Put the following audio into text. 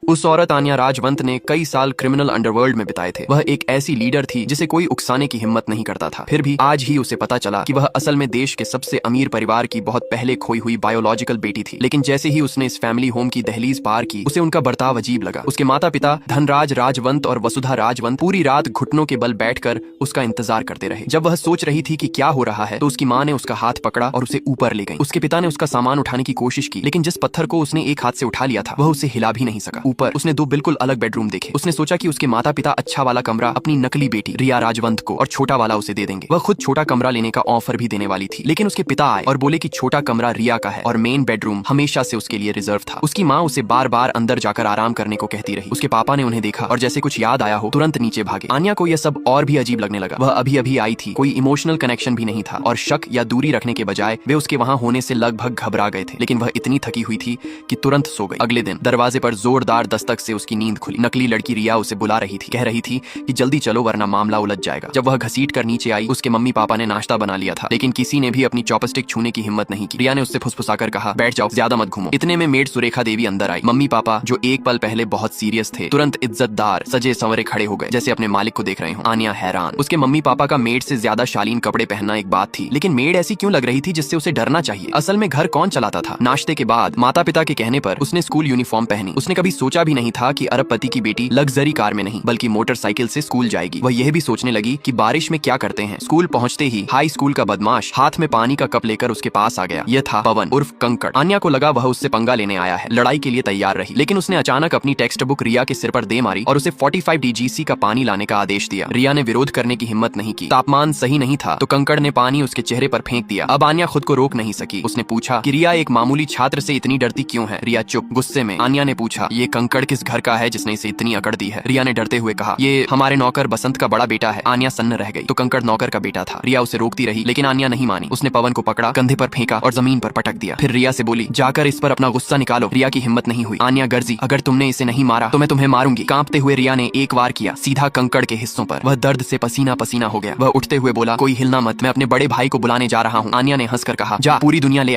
उस औरत आन्या राजवंत ने कई साल क्रिमिनल अंडरवर्ल्ड में बिताए थे। वह एक ऐसी लीडर थी जिसे कोई उकसाने की हिम्मत नहीं करता था। फिर भी आज ही उसे पता चला कि वह असल में देश के सबसे अमीर परिवार की बहुत पहले खोई हुई बायोलॉजिकल बेटी थी। लेकिन जैसे ही उसने इस फैमिली होम की दहलीज पार की, उसे उनका बर्ताव अजीब लगा। उसके माता पिता धनराज राजवंत और वसुधा राजवंत पूरी रात घुटनों के बल बैठकर उसका इंतजार करते रहे। जब वह सोच रही थी कि क्या हो रहा है, तो उसकी माँ ने उसका हाथ पकड़ा और उसे ऊपर ले गई। उसके पिता ने उसका सामान उठाने की कोशिश की, लेकिन जिस पत्थर को उसने एक हाथ से उठा लिया था, वह उसे हिला भी नहीं सका। ऊपर उसने दो बिल्कुल अलग बेडरूम देखे। उसने सोचा कि उसके माता पिता अच्छा वाला कमरा अपनी नकली बेटी रिया राजवंत को और छोटा वाला उसे दे देंगे। वह खुद छोटा कमरा लेने का ऑफर भी देने वाली थी, लेकिन उसके पिता आए और बोले कि छोटा कमरा रिया का है और मेन बेडरूम हमेशा से उसके लिए रिजर्व था। उसकी माँ उसे बार बार अंदर जाकर आराम करने को कहती रही। उसके पापा ने उन्हें देखा और जैसे कुछ याद आया हो, तुरंत नीचे भागे। आन्या को यह सब और भी अजीब लगने लगा। वह अभी अभी आई थी, कोई इमोशनल कनेक्शन भी नहीं था और शक या दूरी रखने के बजाय वे उसके वहां होने से लगभग घबरा गए थे। लेकिन वह इतनी थकी हुई थी कि तुरंत सो गई। अगले दिन दरवाजे पर जोरदार दस्तक से उसकी नींद खुली। नकली लड़की रिया उसे बुला रही थी, कह रही थी कि जल्दी चलो वरना मामला उलझ जाएगा। जब वह घसीट कर नीचे आई, उसके मम्मी पापा ने नाश्ता बना लिया था, लेकिन किसी ने भी अपनी चॉपस्टिक छूने की हिम्मत नहीं की। रिया ने उससे फुसफुसाकर कहा, बैठ जाओ, ज्यादा मत घूमो। इतने में मेड सुरेखा देवी अंदर आई। मम्मी पापा, जो एक पल पहले बहुत सीरियस थे, तुरंत इज्जतदार सजे संवरे खड़े हो गए, जैसे अपने मालिक को देख रहे हो। आन्या हैरान। उसके मम्मी पापा का मेड से ज्यादा शालीन कपड़े पहनना एक बात थी, लेकिन मेड ऐसी क्यों लग रही थी जिससे उसे डरना चाहिए? असल में घर कौन चलाता था? नाश्ते के बाद माता पिता के कहने पर उसने स्कूल यूनिफॉर्म पहनी। उसने कभी सोचा भी नहीं था कि अरबपति की बेटी लग्जरी कार में नहीं बल्कि मोटरसाइकिल से स्कूल जाएगी। वह यह भी सोचने लगी कि बारिश में क्या करते हैं। स्कूल पहुंचते ही हाई स्कूल का बदमाश हाथ में पानी का कप लेकर उसके पास आ गया। यह था पवन उर्फ कंकड़। आन्या को लगा वह उससे पंगा लेने आया है, लड़ाई के लिए तैयार रही। लेकिन उसने अचानक अपनी टेक्स्ट बुक रिया के सिर पर दे मारी और उसे 45 DGC का पानी लाने का आदेश दिया। रिया ने विरोध करने की हिम्मत नहीं की। तापमान सही नहीं था तो कंकड़ ने पानी उसके चेहरे पर फेंक दिया। अब आन्या खुद को रोक नहीं सकी। उसने पूछा कि रिया एक मामूली छात्र से इतनी डरती क्यों है? रिया चुप। गुस्से में आन्या ने पूछा, ये कंकड़ किस घर का है जिसने इसे इतनी अकड़ दी है? रिया ने डरते हुए कहा, ये हमारे नौकर बसंत का बड़ा बेटा है। आन्या सन्न रह गई। तो कंकड़ नौकर का बेटा था। रिया उसे रोकती रही, लेकिन आन्या नहीं मानी। उसने पवन को पकड़ा, कंधे पर फेंका और जमीन पर पटक दिया। फिर रिया से बोली, जाकर इस पर अपना गुस्सा निकालो। रिया की हिम्मत नहीं हुई। आन्या गर्जी, अगर तुमने इसे नहीं मारा तो मैं तुम्हें मारूंगी। कांपते हुए रिया ने एक वार किया, सीधा कंकड़ के हिस्सों पर। वह दर्द से पसीना पसीना हो गया। वह उठते हुए बोला, कोई हिलना मत, मैं अपने बड़े भाई को बुलाने जा रहा हूँ। आन्या ने हंसकर कहा, जा, पूरी दुनिया ले आ।